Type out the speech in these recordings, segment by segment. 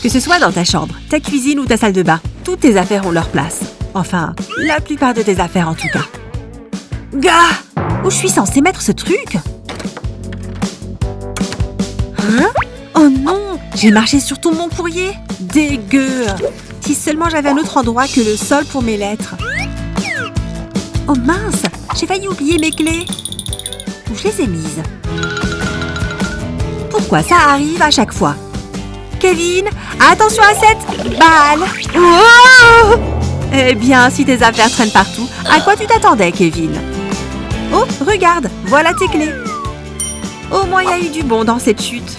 Que ce soit dans ta chambre, ta cuisine ou ta salle de bain, toutes tes affaires ont leur place. Enfin, la plupart de tes affaires en tout cas. Gars! Où je suis censée mettre ce truc? Hein? Oh non! J'ai marché sur tout mon courrier! Dégueu! Si seulement j'avais un autre endroit que le sol pour mes lettres. Oh mince! J'ai failli oublier mes clés. Où je les ai mises? Pourquoi ça arrive à chaque fois? Kevin, attention à cette balle! Oh! Eh bien, si tes affaires traînent partout, à quoi tu t'attendais, Kevin? Oh, regarde, voilà tes clés. Au moins, il y a eu du bon dans cette chute.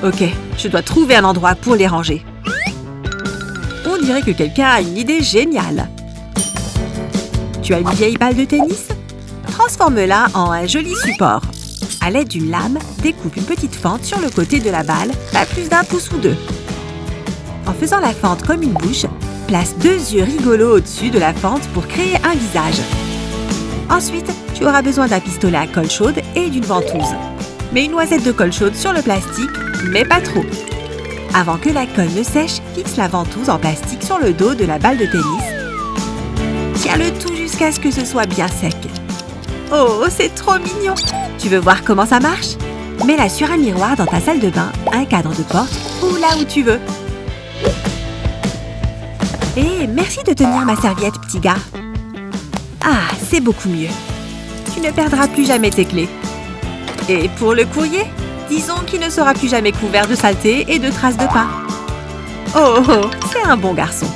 Ok, je dois trouver un endroit pour les ranger. On dirait que quelqu'un a une idée géniale. Tu as une vieille balle de tennis? Transforme-la en un joli support. À l'aide d'une lame, découpe une petite fente sur le côté de la balle, pas plus d'1 pouce ou 2. En faisant la fente comme une bouche, place 2 yeux rigolos au-dessus de la fente pour créer un visage. Ensuite, tu auras besoin d'un pistolet à colle chaude et d'une ventouse. Mets une noisette de colle chaude sur le plastique, mais pas trop. Avant que la colle ne sèche, fixe la ventouse en plastique sur le dos de la balle de tennis. Tiens le tout jusqu'à ce que ce soit bien sec. Oh, c'est trop mignon! Tu veux voir comment ça marche? Mets-la sur un miroir dans ta salle de bain, un cadre de porte ou là où tu veux. Et merci de tenir ma serviette, petit gars. Ah, c'est beaucoup mieux. Tu ne perdras plus jamais tes clés. Et pour le courrier, disons qu'il ne sera plus jamais couvert de saleté et de traces de pas. Oh, c'est un bon garçon.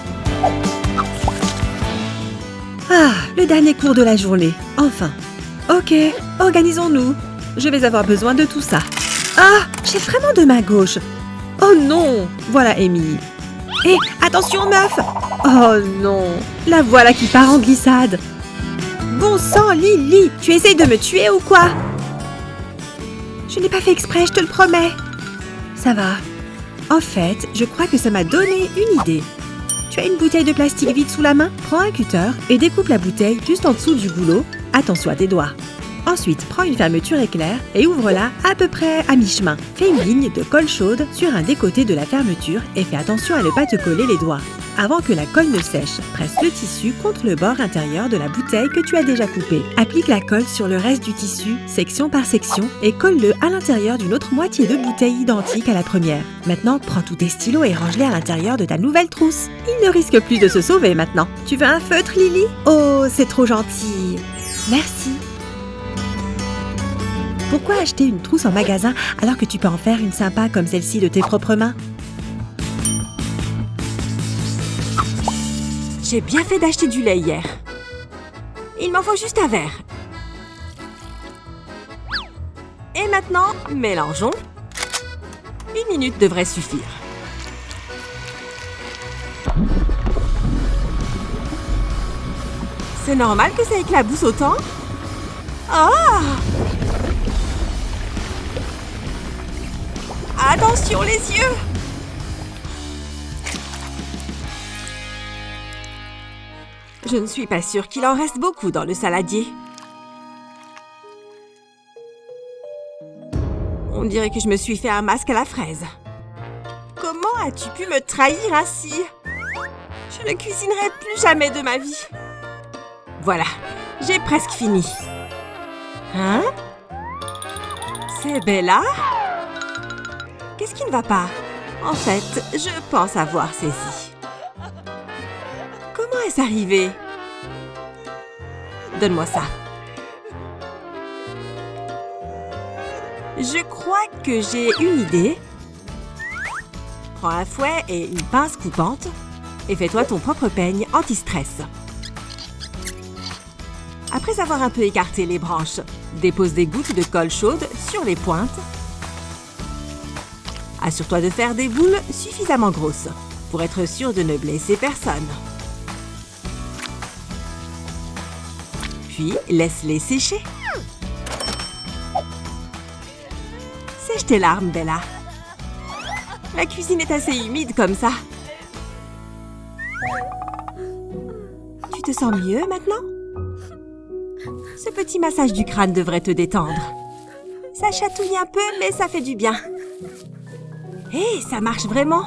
Ah, le dernier cours de la journée, enfin. Ok, organisons-nous. Je vais avoir besoin de tout ça. Ah, j'ai vraiment deux mains gauches. Oh non, voilà Amy. Hé, attention meuf! Oh non, la voilà qui part en glissade. Bon sang, Lily, tu essayes de me tuer ou quoi? Je n'ai pas fait exprès, je te le promets. Ça va. En fait, je crois que ça m'a donné une idée. Tu as une bouteille de plastique vide sous la main? Prends un cutter et découpe la bouteille juste en dessous du goulot. Attention à tes doigts. Ensuite, prends une fermeture éclair et ouvre-la à peu près à mi-chemin. Fais une ligne de colle chaude sur un des côtés de la fermeture et fais attention à ne pas te coller les doigts. Avant que la colle ne sèche, presse le tissu contre le bord intérieur de la bouteille que tu as déjà coupée. Applique la colle sur le reste du tissu, section par section, et colle-le à l'intérieur d'une autre moitié de bouteille identique à la première. Maintenant, prends tous tes stylos et range-les à l'intérieur de ta nouvelle trousse. Il ne risque plus de se sauver maintenant. Tu veux un feutre, Lily? Oh, c'est trop gentil. Merci. Pourquoi acheter une trousse en magasin alors que tu peux en faire une sympa comme celle-ci de tes propres mains? J'ai bien fait d'acheter du lait hier. Il m'en faut juste un verre. Et maintenant, mélangeons. 1 minute devrait suffire. C'est normal que ça éclabousse autant? Ah! Attention les yeux! Je ne suis pas sûre qu'il en reste beaucoup dans le saladier. On dirait que je me suis fait un masque à la fraise. Comment as-tu pu me trahir ainsi? Je ne cuisinerai plus jamais de ma vie. Voilà, j'ai presque fini. Hein? C'est Bella? Qu'est-ce qui ne va pas? En fait, je pense avoir saisi. Comment est-ce arrivé? Donne-moi ça. Je crois que j'ai une idée. Prends un fouet et une pince coupante et fais-toi ton propre peigne anti-stress. Après avoir un peu écarté les branches, dépose des gouttes de colle chaude sur les pointes. Assure-toi de faire des boules suffisamment grosses pour être sûr de ne blesser personne. Puis, laisse-les sécher. Sèche tes larmes, Bella. La cuisine est assez humide comme ça. Tu te sens mieux maintenant? Ce petit massage du crâne devrait te détendre. Ça chatouille un peu, mais ça fait du bien. Hé, ça marche vraiment.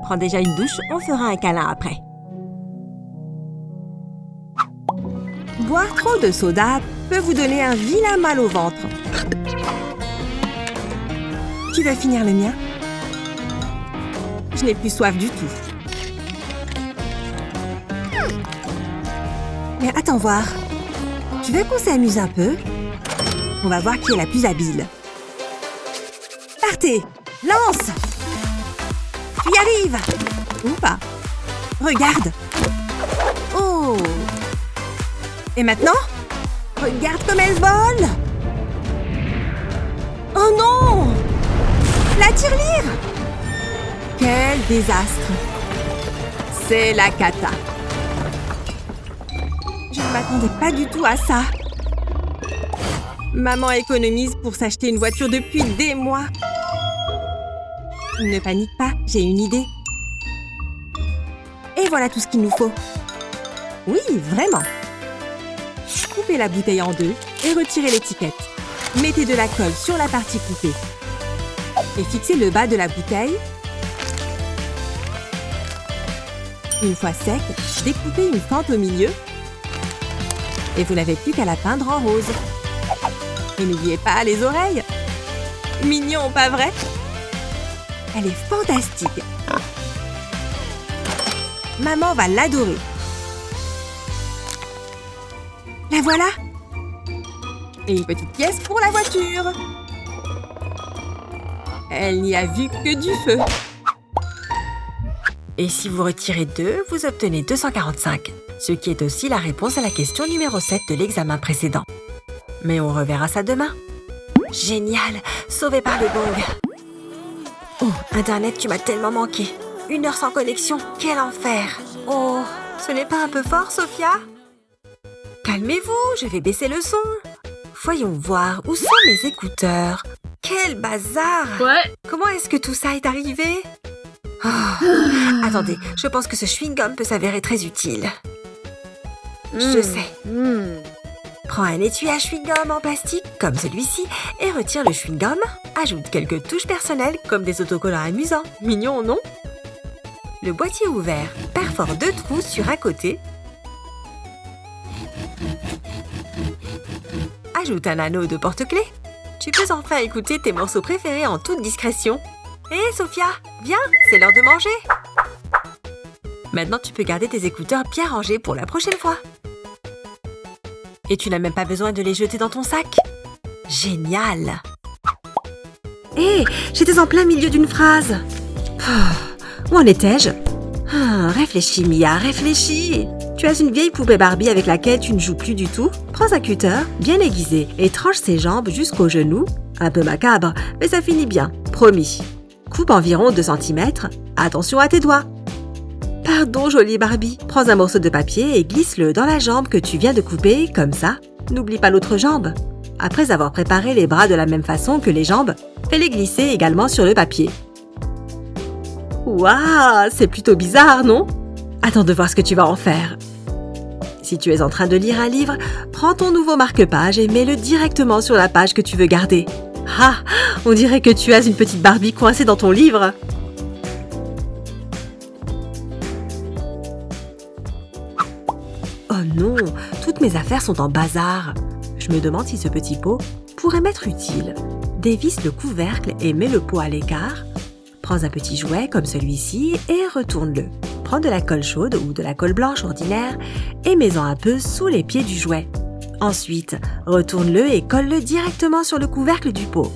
Prends déjà une douche, on fera un câlin après. Boire trop de soda peut vous donner un vilain mal au ventre. Tu veux finir le mien? Je n'ai plus soif du tout. Mais attends voir. Tu veux qu'on s'amuse un peu? On va voir qui est la plus habile. Partez! Lance! Tu y arrives! Ou pas? Regarde! Oh! Et maintenant? Regarde comme elle vole! Oh non! La tirelire! Quel désastre! C'est la cata. Je ne m'attendais pas du tout à ça. Maman économise pour s'acheter une voiture depuis des mois. Ne panique pas, j'ai une idée. Et voilà tout ce qu'il nous faut. Oui, vraiment. Coupez la bouteille en deux et retirez l'étiquette. Mettez de la colle sur la partie coupée. Et fixez le bas de la bouteille. Une fois sec, découpez une fente au milieu. Et vous n'avez plus qu'à la peindre en rose. Et n'oubliez pas les oreilles. Mignon, pas vrai? Elle est fantastique. Maman va l'adorer. La voilà. Et une petite pièce pour la voiture. Elle n'y a vu que du feu. Et si vous retirez 2, vous obtenez 245, ce qui est aussi la réponse à la question numéro 7 de l'examen précédent. Mais on reverra ça demain. Génial, sauvé par le gong. Oh, Internet, tu m'as tellement manqué. 1 heure sans connexion, quel enfer. Oh, ce n'est pas un peu fort, Sophia? Calmez-vous, je vais baisser le son. Voyons voir, où sont mes écouteurs? Quel bazar! Ouais. Comment est-ce que tout ça est arrivé? Oh. Attendez, je pense que ce chewing-gum peut s'avérer très utile. Je sais. Prends un étui à chewing-gum en plastique, comme celui-ci, et retire le chewing-gum. Ajoute quelques touches personnelles, comme des autocollants amusants. Mignon, non? Le boîtier ouvert perfore 2 trous sur un côté. Ajoute un anneau de porte-clés. Tu peux enfin écouter tes morceaux préférés en toute discrétion. Hé, Sophia, viens, c'est l'heure de manger. Maintenant, tu peux garder tes écouteurs bien rangés pour la prochaine fois. Et tu n'as même pas besoin de les jeter dans ton sac. Génial! Hé, j'étais en plein milieu d'une phrase. Où en étais-je? Réfléchis, Mia, réfléchis. Tu as une vieille poupée Barbie avec laquelle tu ne joues plus du tout. Prends un cutter, bien aiguisé, et tranche ses jambes jusqu'aux genoux. Un peu macabre, mais ça finit bien, promis. Coupe environ 2 cm. Attention à tes doigts. Pardon, jolie Barbie. Prends un morceau de papier et glisse-le dans la jambe que tu viens de couper, comme ça. N'oublie pas l'autre jambe. Après avoir préparé les bras de la même façon que les jambes, fais-les glisser également sur le papier. Waouh, c'est plutôt bizarre, non? Attends de voir ce que tu vas en faire. Si tu es en train de lire un livre, prends ton nouveau marque-page et mets-le directement sur la page que tu veux garder. Ah, on dirait que tu as une petite Barbie coincée dans ton livre. Oh non, toutes mes affaires sont en bazar. Je me demande si ce petit pot pourrait m'être utile. Dévisse le couvercle et mets le pot à l'écart. Prends un petit jouet comme celui-ci et retourne-le. Prends de la colle chaude ou de la colle blanche ordinaire et mets-en un peu sous les pieds du jouet. Ensuite, retourne-le et colle-le directement sur le couvercle du pot.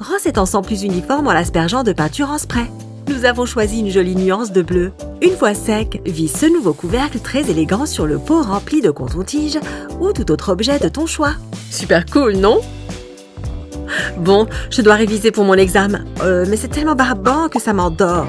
Rends cet ensemble plus uniforme en l'aspergeant de peinture en spray. Nous avons choisi une jolie nuance de bleu. Une fois sec, visse ce nouveau couvercle très élégant sur le pot rempli de coton-tige ou tout autre objet de ton choix. Super cool, non? Bon, je dois réviser pour mon examen, mais c'est tellement barbant que ça m'endort.